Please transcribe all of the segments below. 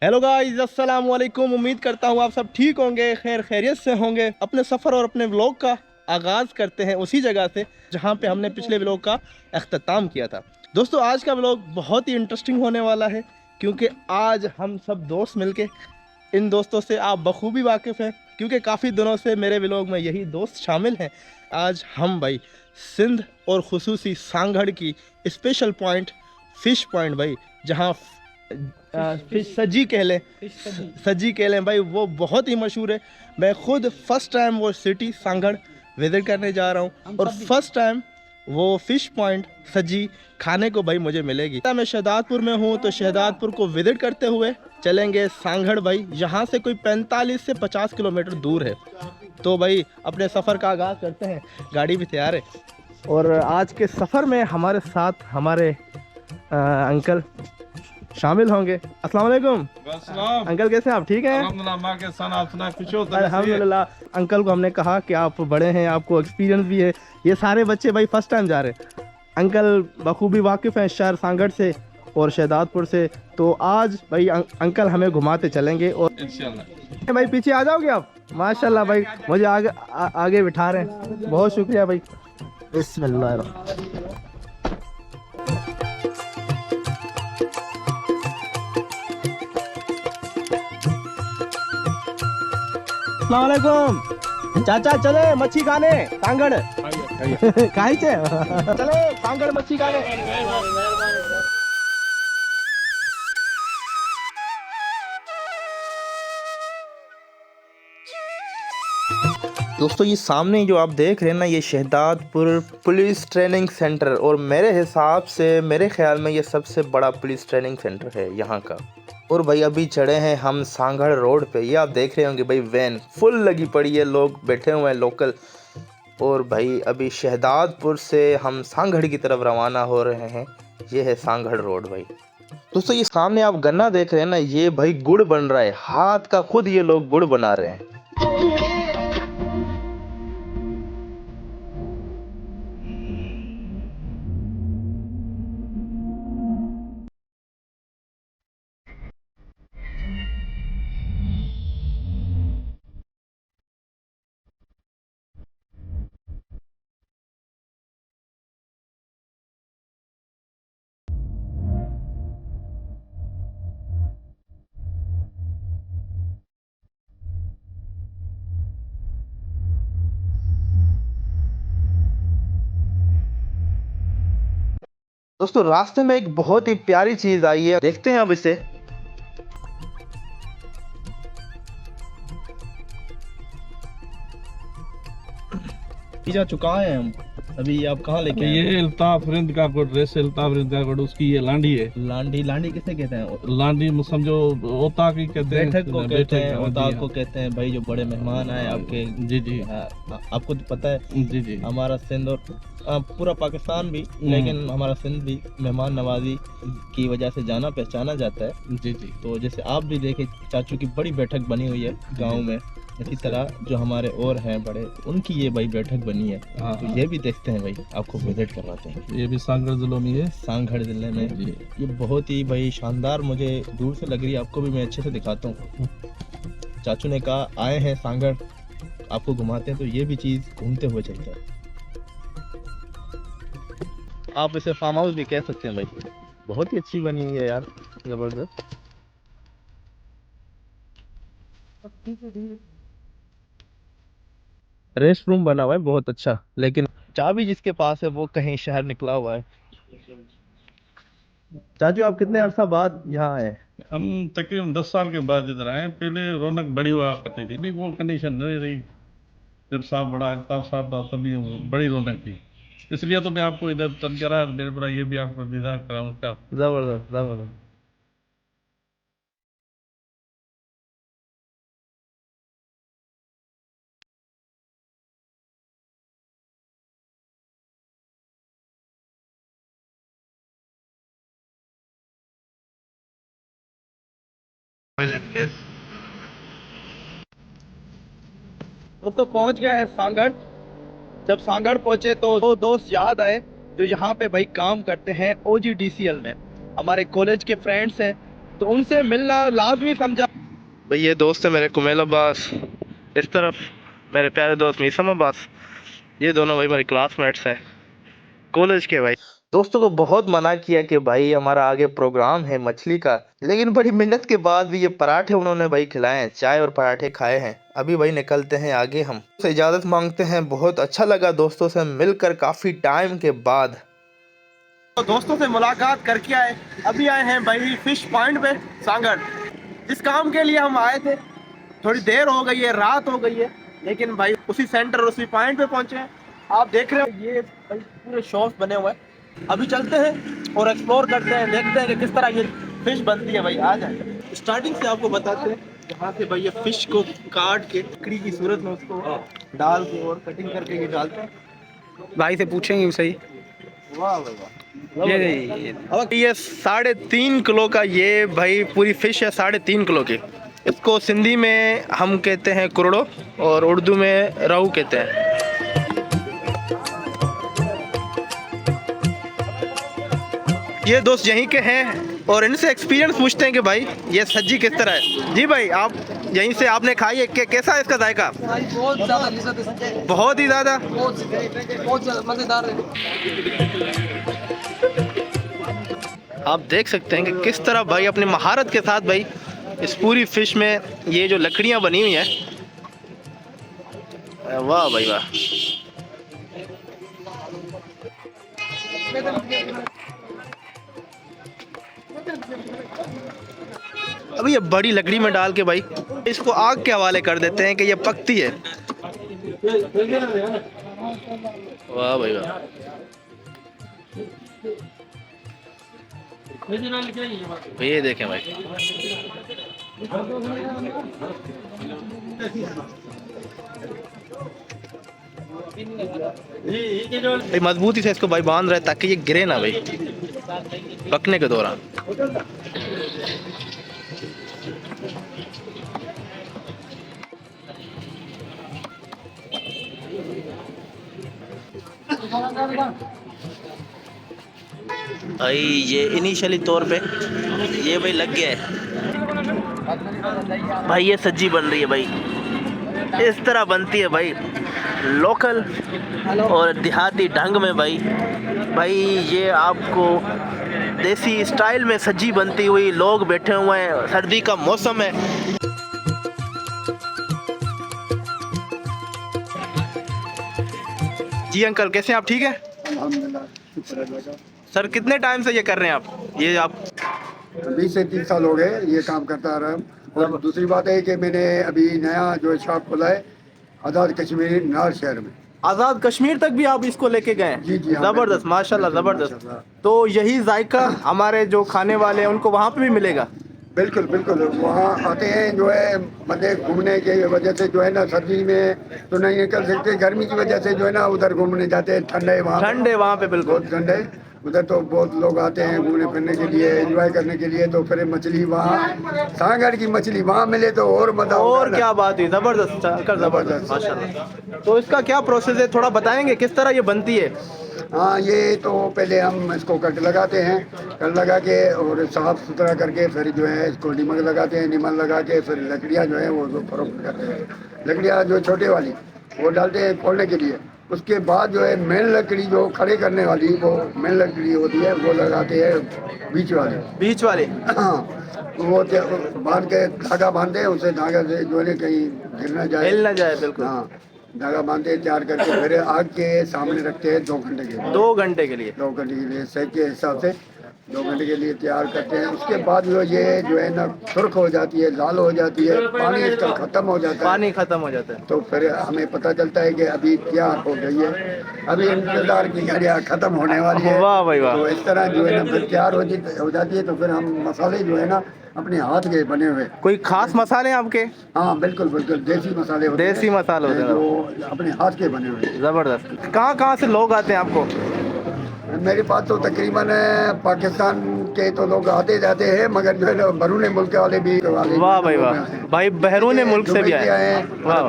Hello guys, अस्सलाम वालेकुम। उम्मीद करता हूँ आप सब ठीक होंगे, खैर खैरियत से होंगे। अपने सफ़र और अपने व्लॉग का आगाज़ करते हैं उसी जगह से जहाँ पे हमने पिछले व्लॉग का अख्ताम किया था। दोस्तों, आज का व्लॉग बहुत ही इंटरेस्टिंग होने वाला है क्योंकि आज हम सब दोस्त मिलके, इन दोस्तों से आप बखूबी वाकिफ़ हैं क्योंकि काफ़ी दिनों से मेरे व्लॉग में यही दोस्त शामिल हैं। आज हम भाई सिंध और ख़ुसूसी सांगड़ की स्पेशल पॉइंट, फ़िश पॉइंट भाई, जहाँ फिश सजी कह लें, सजी कह लें भाई, वो बहुत ही मशहूर है। मैं खुद फर्स्ट टाइम वो सिटी सांगड़ विज़िट करने जा रहा हूँ और फर्स्ट टाइम वो फ़िश पॉइंट सजी खाने को भाई मुझे मिलेगी। मैं शहदादपुर में हूँ तो शहदादपुर को विज़िट करते हुए चलेंगे सांगड़ भाई, यहाँ से कोई 45 से 50 किलोमीटर दूर है। तो भाई अपने सफ़र का आगाज़ करते हैं, गाड़ी भी तैयार है। और आज के सफ़र में हमारे साथ हमारे अंकल शामिल होंगे। अस्सलाम वालेकुम अंकल, कैसे आप? ठीक हैं अल्हम्दुलिल्लाह। अंकल को हमने कहा कि आप बड़े हैं, आपको एक्सपीरियंस भी है, ये सारे बच्चे भाई फर्स्ट टाइम जा रहे हैं। अंकल बखूबी वाकिफ़ हैं शहर सांगड़ से और शहदादपुर से, तो आज भाई अंकल हमें घुमाते चलेंगे। और इंशाल्लाह भाई पीछे आ जाओगे आप? माशाल्लाह भाई, मुझे आगे बिठा रहे हैं, बहुत शुक्रिया भाई। बिस्मिल्लाह। अस्सलाम वालेकुम चाचा, चले मच्छी खाने सांगड़। काहे चे चले सांगड़ मच्छी खाने। दोस्तों, ये सामने जो आप देख रहे हैं ना, ये शहदादपुर पुलिस ट्रेनिंग सेंटर, और मेरे हिसाब से, मेरे ख्याल में ये सबसे बड़ा पुलिस ट्रेनिंग सेंटर है यहाँ का। और भाई अभी चढ़े हैं हम सांगड़ रोड पे, ये आप देख रहे होंगे भाई, वैन फुल लगी पड़ी है, लोग बैठे हुए हैं लोकल। और भाई अभी शहदादपुर से हम सांगड़ की तरफ रवाना हो रहे हैं। ये है सांगड़ रोड भाई। दोस्तों, ये सामने आप गन्ना देख रहे हैं ना, ये भाई गुड़ बन रहा है, हाथ का खुद ये लोग गुड़ बना रहे हैं। दोस्तों, रास्ते में एक बहुत ही प्यारी चीज आई है, देखते हैं अब इसे। जा चुका है हम, अभी आप कहाँ लेके आए? ये अल्ताफ रिंद का कोड, रेस अल्ताफ रिंद का कोड, उसकी ये लांडी है। लांडी? लांडी किसे कहते हैं? लांडी समझो ओता की कहते हैं, बैठक को कहते हैं, ओताक हाँ। को कहते हैं भाई, जो बड़े मेहमान आए आपके। जी जी आपको तो पता है जी जी। हमारा सिंध और पूरा पाकिस्तान भी, लेकिन हमारा सिंध भी मेहमान नवाजी की वजह से जाना पहचाना जाता है। जी जी। तो जैसे आप भी देखे, चाचू की बड़ी बैठक बनी हुई है गांव में, इसी तरह जो हमारे और हैं बड़े, उनकी ये भाई बैठक बनी है। हाँ, तो ये भी देखते हैं भाई, आपको विजिट करवाते हैं। ये भी सांगड़ जिलों में है, सांगड़ जिले में जी। ये बहुत ही भाई शानदार मुझे दूर से लग रही है, आपको भी मैं अच्छे से दिखाता हूँ। चाचू ने कहा आए हैं सांगड़, आपको घुमाते हैं, तो ये भी चीज़ घूमते हुए चलता है। आप इसे फार्म हाउस भी कह सकते हैं भाई, बहुत ही अच्छी बनी हुई है यार, जबरदस्त। रेस्ट रूम बना हुआ है बहुत अच्छा, लेकिन चाबी जिसके पास है वो कहीं शहर निकला हुआ है। चाचू, आप कितने अरसा बाद यहाँ आए? हम तकरीबन 10 साल के बाद इधर आए। पहले रौनक बड़ी हुआ करती थी, अभी वो कंडीशन नहीं रही। जब साहब बड़ा अल्ताफ साहब था तभी बड़ी रौनक थी, इसलिए तो मैं आपको इधर तन करा, मेरे बड़ा ये भी आपको दीदार कराऊं उसका। जबरदस्त जबरदस्त। तो पहुंच गए हैं सांगड़। जब सांगड़ पहुंचे तो दो दोस्त याद आए जो यहाँ पे भाई काम करते हैं OGDCL में, हमारे कॉलेज के फ्रेंड्स हैं। तो उनसे मिलना लाजमी समझा। भाई ये दोस्त है मेरे कुमेल अब्बास, इस तरफ मेरे प्यारे दोस्त मीसम अब्बास, ये दोनों भाई मेरे क्लासमेट्स हैं कॉलेज के भाई। दोस्तों को बहुत मना किया कि भाई हमारा आगे प्रोग्राम है मछली का, लेकिन बड़ी मेहनत के बाद भी ये पराठे उन्होंने भाई खिलाए हैं, चाय और पराठे खाए हैं। अभी भाई निकलते हैं आगे, हम से इजाज़त मांगते हैं। बहुत अच्छा लगा दोस्तों से मिलकर काफ़ी टाइम के बाद। तो दोस्तों से मुलाकात करके आए, अभी आए हैं भाई फिश पॉइंट पे सांगड़। जिस काम के लिए हम आए थे थोड़ी देर हो गई है, रात हो गई है, लेकिन भाई उसी सेंटर उसी पॉइंट पे पहुंचे हैं। आप देख रहे हो ये भाई पूरे शॉप्स बने हुए हैं। अभी चलते हैं और एक्सप्लोर करते हैं, देखते हैं कि किस तरह ये फिश बनती है। भाई आ जाए, स्टार्टिंग से आपको बताते हैं। यहाँ से भाई ये फिश को काट के लकड़ी की सूरत में उसको डाल के और कटिंग करके ये डालते हैं। भाई से पूछेंगे सही। वाह भाई वाह। ये अब ये 3.5 किलो का ये भाई पूरी फिश है, 3.5 किलो की। इसको सिंधी में हम कहते हैं कुरड़ो और उर्दू में रहू कहते हैं। ये दोस्त यहीं के हैं और इनसे एक्सपीरियंस पूछते हैं कि भाई ये सब्जी किस तरह है। जी भाई आप यहीं से आपने खाई है, कैसा है इसका जायका? बहुत ज़्यादा लज़्ज़त है, बहुत ही ज़्यादा, बहुत ज़्यादा मज़ेदार है। आप देख सकते हैं कि किस तरह भाई अपनी महारत के साथ भाई इस पूरी फिश में ये जो लकड़ियां बनी हुई हैं, वाह भाई वाह। अभी ये बड़ी लकड़ी में डाल के भाई इसको आग के हवाले कर देते हैं कि ये पकती है। वाह भाई वाह। ये देखें भाई, भाई मजबूती से इसको भाई बांध रहे ताकि ये गिरे ना भाई पकने के दौरान। भाई ये इनिशियली तौर पे ये भाई लग गया है भाई। ये सब्जी बन रही है भाई, इस तरह बनती है भाई लोकल और देहाती ढंग में भाई। भाई ये आपको देसी स्टाइल में सब्जी बनती हुई, लोग बैठे हुए हैं, सर्दी का मौसम है। जी अंकल कैसे हैं आप, ठीक है? सर कितने टाइम से ये कर रहे हैं आप? ये आप 20 से 30 साल हो गए ये काम करता आ रहा हूँ। और दूसरी बात है कि मैंने अभी नया जो शॉप खोला है आज़ाद कश्मीर नार शहर में। आज़ाद कश्मीर तक भी आप इसको लेके गए हैं? जी जी हाँ, ज़बरदस्त, माशाल्लाह ज़बरदस्त। तो यही जायका हमारे जो खाने वाले हैं उनको वहाँ पे भी मिलेगा? बिल्कुल बिल्कुल, वहाँ आते हैं जो है बंदे घूमने की वजह से जो है ना, सर्दी में तो नहीं निकल सकते, गर्मी की वजह से जो है ना उधर घूमने जाते हैं। ठंड है वहाँ, ठंड है वहाँ पे, बिल्कुल बहुत ठंड है उधर, तो बहुत लोग आते हैं घूमने फिरने के लिए, एंजॉय करने के लिए। तो फिर मछली वहाँ सांगड़ की मछली वहाँ मिले तो और मजा होगा और ना। क्या बात हुई, ज़बरदस्त अंकल ज़बरदस्त माशाल्लाह। तो इसका क्या प्रोसेस है, थोड़ा बताएंगे किस तरह ये बनती है? हाँ, ये तो पहले हम इसको कट लगाते हैं, कट लगा के और साफ सुथरा करके फिर जो है इसको नीमक लगाते हैं, नीमक लगा के फिर लकड़ियाँ जो है वो फरोख्त करते हैं। लकड़ियाँ जो छोटे वाली वो डालते हैं खोलने के लिए। उसके बाद जो है मेन लकड़ी जो खड़े करने वाली वो मेन लकड़ी होती है वो लगाते हैं बीच वाली। बीच वाले? हाँ, वो बांध के धागा बांधते हैं, उससे धागा से जो है कहीं गिर ना जाए, हिल ना जाए, बिल्कुल। हाँ, धागा बांधते हैं, तैयार करके फिर आग के सामने रखते हैं 2 घंटे के लिए। 2 घंटे के लिए? 2 घंटे के लिए सेक के हिसाब से 2 घंटे के लिए तैयार करते हैं। उसके बाद ये जो है ना सुर्ख हो जाती है, लाल हो जाती है, पानी इसका खत्म हो जाता है, पानी खत्म हो जाता है, तो फिर हमें पता चलता है कि अभी तैयार हो गई है, अभी इंतजार की घड़ियाँ खत्म होने वाली है। वाह भाई वाह। तो इस तरह जो है ना फिर तैयार हो जाती है। तो फिर हम मसाले जो है ना अपने हाथ के बने हुए। कोई खास मसाले हैं आपके? हाँ बिल्कुल बिल्कुल, देसी मसाले होते हैं, देसी मसाले होते हैं जो अपने हाथ के बने हुए। ज़बरदस्त। कहाँ से लोग आते हैं आपको? मेरे पास तो तकरीबन पाकिस्तान के तो लोग आते जाते हैं, मगर जो है ना बैरून मुल्क वाले भी वाह भाई वाह, भाई बैरून मुल्क से भी आए हैं। वाह,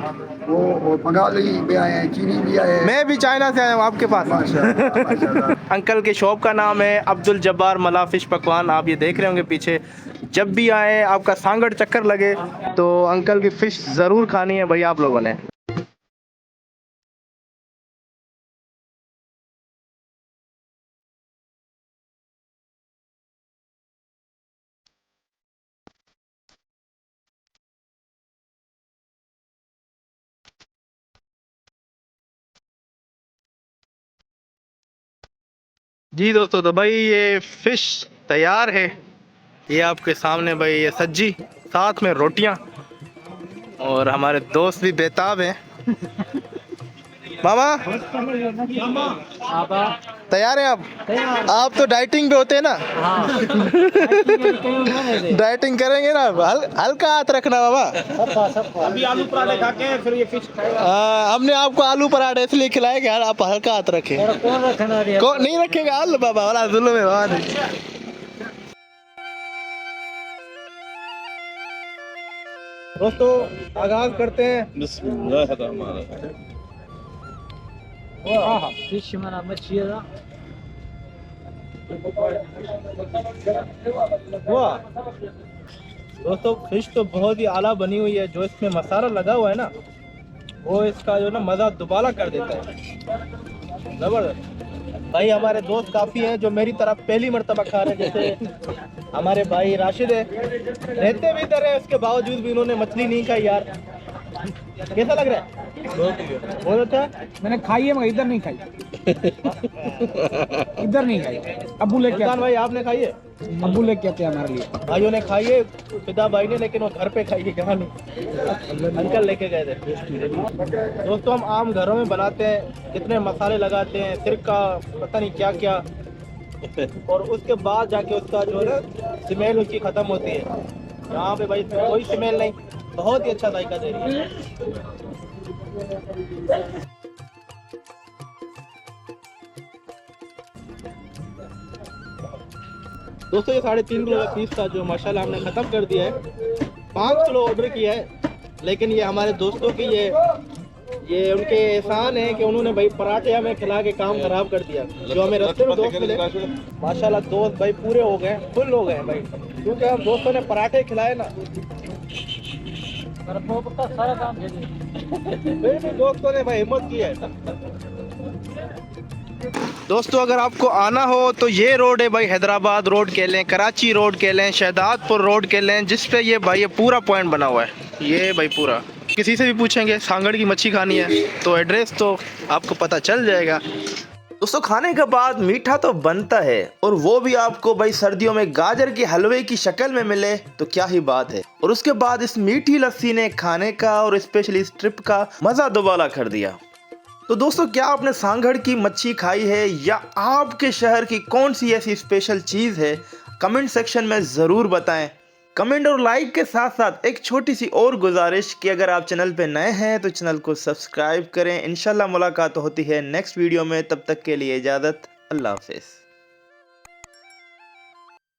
वो बंगाली भी आए हैं, चीनी भी आए हैं। मैं भी चाइना से आया हूँ आपके पास। माशाल्लाह। अंकल के शॉप का नाम है अब्दुल जब्बार मला फिश पकवान। आप ये देख रहे होंगे पीछे जब भी आए आपका सांगड़ चक्कर लगे तो अंकल की फ़िश ज़रूर खानी है भाई आप लोगों ने। जी दोस्तों, तो भाई ये फ़िश तैयार है, ये आपके सामने भाई, ये सब्जी साथ में रोटियां, और हमारे दोस्त भी बेताब हैं। मामा तैयार हैं आप तो डाइटिंग पे होते हैं ना? डाइटिंग करेंगे ना, हल्का हाथ रखना बाबा। अभी आलू पराठे खा के फिर ये फिश हमने आपको आलू पराठे इसलिए खिलाए कि यार आप हल्का हाथ रखें। कौन रखना कौन नहीं रखेगा? अल्लाह बाबा वाला जुल्म है बाबा। दोस्तों आगाज करते हैं। फिश मना मच्छी है ना। वाह दोस्तों, फिश तो बहुत ही आला बनी हुई है। जो इसमें मसाला लगा हुआ है ना, वो इसका जो ना मज़ा दुबाला कर देता है। जबरदस्त भाई। हमारे दोस्त काफ़ी हैं जो मेरी तरफ पहली मर्तबा खा रहे हैं, जैसे हमारे भाई राशिद है, रहते भी इधर है, उसके बावजूद भी उन्होंने मछली नहीं खाई यार। कैसा लग रहा है? बहुत अच्छा। मैंने खाई है मगर इधर नहीं खाई। इधर नहीं खाई। अब्बू लेके सुल्तान भाई आपने खाई है? अब्बू लेके आते हैं हमारे लिए। भाइयों ने खाई है, पिता भाई ने, लेकिन वो घर पे खाई है, यहाँ नहीं, अंकल लेके गए थे। दोस्तों हम आम घरों में बनाते हैं, कितने मसाले लगाते हैं, सिरका पता नहीं क्या क्या, और उसके बाद जाके उसका जो है ना स्मेल उसकी ख़त्म होती है। यहाँ पे भाई इसमें कोई स्मेल नहीं, बहुत ही अच्छा जायका दे रही है। दोस्तों ये 3.5 किलो का पीस था जो माशाल्लाह हमने ख़त्म कर दिया है। 5 किलो ऑर्डर किया है, लेकिन ये हमारे दोस्तों की ये उनके एहसान है कि उन्होंने भाई पराठे हमें खिला के काम खराब कर दिया। जो हमें रास्ते में दोस्त मिले माशाल्लाह दोस्त भाई पूरे हो गए, फुल हो गए भाई, क्योंकि हम दोस्तों ने पराठे खिलाए ना। सारा काम फिर भी दोस्तों ने भाई हिम्मत की है। दोस्तों अगर आपको आना हो तो ये रोड है भाई, हैदराबाद रोड कह लें, कराची रोड कह लें, शहदादपुर रोड कह लें, जिस पे ये भाई ये पूरा पॉइंट बना हुआ है। ये भाई पूरा किसी से भी पूछेंगे सांगड़ की मच्छी खानी है तो एड्रेस तो आपको पता चल जाएगा। दोस्तों खाने के बाद मीठा तो बनता है, और वो भी आपको भाई सर्दियों में गाजर के हलवे की शक्ल में मिले तो क्या ही बात है। और उसके बाद इस मीठी लस्सी ने खाने का और स्पेशली इस ट्रिप का मज़ा दोबाला कर दिया। तो दोस्तों क्या आपने सांगड़ की मच्छी खाई है, या आपके शहर की कौन सी ऐसी स्पेशल चीज़ है? कमेंट सेक्शन में ज़रूर बताएं। कमेंट और लाइक के साथ साथ एक छोटी सी और गुजारिश कि अगर आप चैनल पे नए हैं तो चैनल को सब्सक्राइब करें। इंशाल्लाह मुलाकात होती है नेक्स्ट वीडियो में, तब तक के लिए इजाज़त, अल्लाह हाफ़िज़।